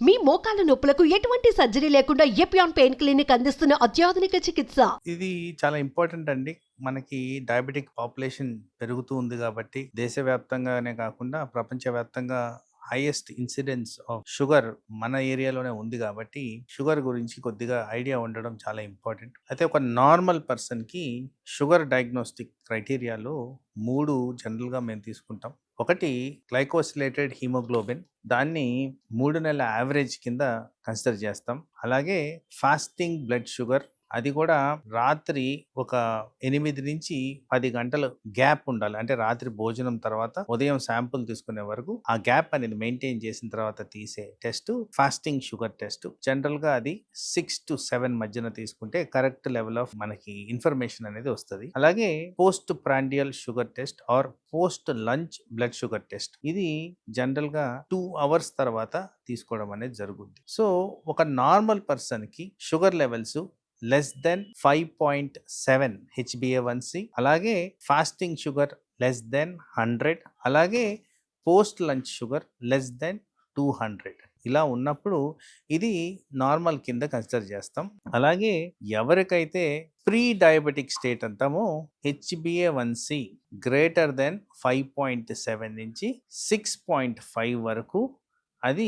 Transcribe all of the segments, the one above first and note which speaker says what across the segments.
Speaker 1: మీ మోకాల నొప్పులకు ఎటువంటి సర్జరీ లేకుండా ఎపియాన్ పెయిన్ క్లినిక్ అందిస్తున్న అత్యాధునిక చికిత్స.
Speaker 2: ఇది చాలా ఇంపార్టెంట్ అండి. మనకి డయాబెటిక్ పాపులేషన్ పెరుగుతూ ఉంది కాబట్టి దేశవ్యాప్తంగానే కాకుండా ప్రపంచవ్యాప్తంగా హైయెస్ట్ ఇన్సిడెన్స్ ఆఫ్ షుగర్ మన ఏరియాలోనే ఉంది కాబట్టి షుగర్ గురించి కొద్దిగా ఐడియా ఉండడం చాలా ఇంపార్టెంట్. అయితే ఒక నార్మల్ పర్సన్కి షుగర్ డయాగ్నోస్టిక్ క్రైటీరియాలో 3 జనరల్గా మేము తీసుకుంటాం. ఒకటి గ్లైకోసిలేటెడ్ హీమోగ్లోబిన్, దాన్ని 3 నెలల యావరేజ్ కింద కన్సిడర్ చేస్తాం. అలాగే ఫాస్టింగ్ బ్లడ్ షుగర్, అది కూడా రాత్రి ఒక 8 నుంచి 10 గంటలు గ్యాప్ ఉండాలి. అంటే రాత్రి భోజనం తర్వాత ఉదయం శాంపుల్ తీసుకునే వరకు ఆ గ్యాప్ అనేది మెయింటైన్ చేసిన తర్వాత తీసే test fasting sugar test. General గా అది 6 to 7 మధ్యన తీసుకుంటే కరెక్ట్ లెవెల్ ఆఫ్ మనకి ఇన్ఫర్మేషన్ అనేది వస్తుంది. అలాగే post prandial sugar test or post lunch blood sugar test, ఇది జనరల్ గా 2 hours తర్వాత తీసుకోవడం అనేది జరుగుతుంది. సో ఒక నార్మల్ పర్సన్ కి sugar levels less than 5.7 HbA1c, అలాగే ఫాస్టింగ్ షుగర్ లెస్ దెన్ 100, అలాగే post lunch sugar less than 200 ఇలా ఉన్నప్పుడు ఇది నార్మల్ కింద కన్సిడర్ చేస్తాం. అలాగే ఎవరికైతే ప్రీ డయాబెటిక్ స్టేట్ అంటామో HbA1c గ్రేటర్ దెన్ 5.7 నుంచి 6.5 వరకు అది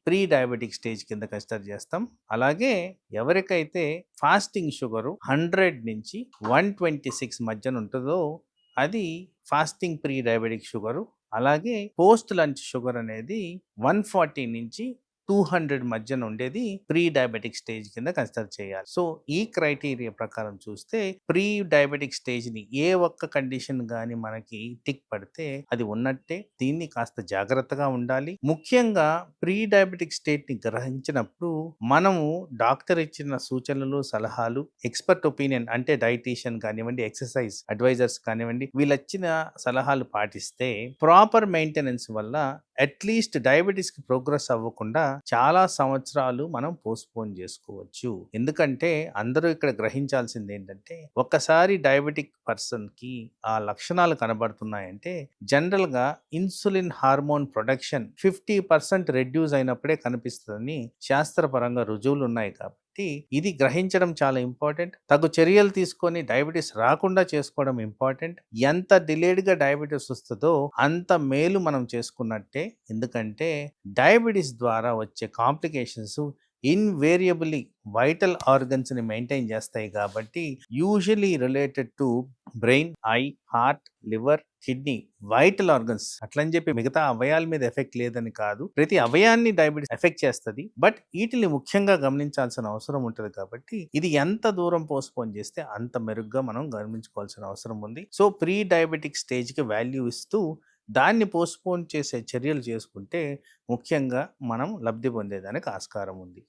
Speaker 2: ప్రీ డయాబెటిక్ స్టేజ్ కింద కన్సిడర్ చేస్తాం. అలాగే ఎవరికైతే ఫాస్టింగ్ షుగరు 100 నుంచి 126 మధ్యన ఉంటుందో అది ఫాస్టింగ్ ప్రీ డయాబెటిక్ షుగరు. అలాగే పోస్ట్ లంచ్ షుగర్ అనేది 140 నుంచి 200 మధ్యన ఉండేది ప్రీ డయాబెటిక్ స్టేజ్ కింద కన్సిడర్ చేయాలి. సో ఈ క్రైటీరియా ప్రకారం చూస్తే ప్రీ డయాబెటిక్ స్టేజ్ ని ఏ ఒక్క కండిషన్ గాని మనకి టిక్ పడితే అది ఉన్నట్టే. దీన్ని కాస్త జాగ్రత్తగా ఉండాలి. ముఖ్యంగా ప్రీ డయాబెటిక్ స్టేట్ ని గ్రహించినప్పుడు మనము డాక్టర్ ఇచ్చిన సూచనలు, సలహాలు, ఎక్స్పర్ట్ ఒపీనియన్ అంటే డైటీషియన్ కానివ్వండి, ఎక్సర్సైజ్ అడ్వైజర్స్ కానివ్వండి, వీళ్ళు ఇచ్చిన సలహాలు పాటిస్తే ప్రాపర్ మెయింటెనెన్స్ వల్ల అట్లీస్ట్ డయాబెటీస్ కి ప్రోగ్రెస్ అవ్వకుండా చాలా సంవత్సరాలు మనం పోస్ట్పోన్ చేసుకోవచ్చు. ఎందుకంటే అందరూ ఇక్కడ గ్రహించాల్సింది ఏంటంటే, ఒక్కసారి డయాబెటిక్ పర్సన్ కి ఆ లక్షణాలు కనబడుతున్నాయంటే జనరల్ గా ఇన్సులిన్ హార్మోన్ ప్రొడక్షన్ 50% రెడ్యూస్ అయినప్పుడే కనిపిస్తుందని శాస్త్రపరంగా రుజువులు ఉన్నాయి. కాబట్టి ఇది గ్రహించడం చాలా ఇంపార్టెంట్. తగు చర్యలు తీసుకొని డయాబెటీస్ రాకుండా చేసుకోవడం ఇంపార్టెంట్. ఎంత డిలేడ్ గా డయాబెటీస్ వస్తుందో అంత మేలు మనం చేసుకున్నట్టే. ఎందుకంటే డయాబెటీస్ ద్వారా వచ్చే కాంప్లికేషన్స్ ఇన్వేరియబుల్లీ వైటల్ ఆర్గన్స్ ని మెయింటైన్ చేస్తాయి. కాబట్టి usually related to brain, I, heart, liver, kidney, vital organs. అట్లని చెప్పి మిగతా అవయాల మీద ఎఫెక్ట్ లేదని కాదు, ప్రతి అవయాన్ని డయాబెటీస్ ఎఫెక్ట్ చేస్తుంది. బట్ వీటిని ముఖ్యంగా గమనించాల్సిన అవసరం ఉంటుంది. కాబట్టి ఇది ఎంత దూరం పోస్ట్పోన్ చేస్తే అంత మెరుగ్గా మనం గమనించుకోవాల్సిన అవసరం ఉంది. సో ప్రీ డయాబెటిక్ స్టేజ్ కి వాల్యూ ఇస్తూ దాన్ని పోస్ట్పోన్ చేసే చర్యలు చేసుకుంటే ముఖ్యంగా మనం లబ్ధి పొందేదానికి ఆస్కారం ఉంది.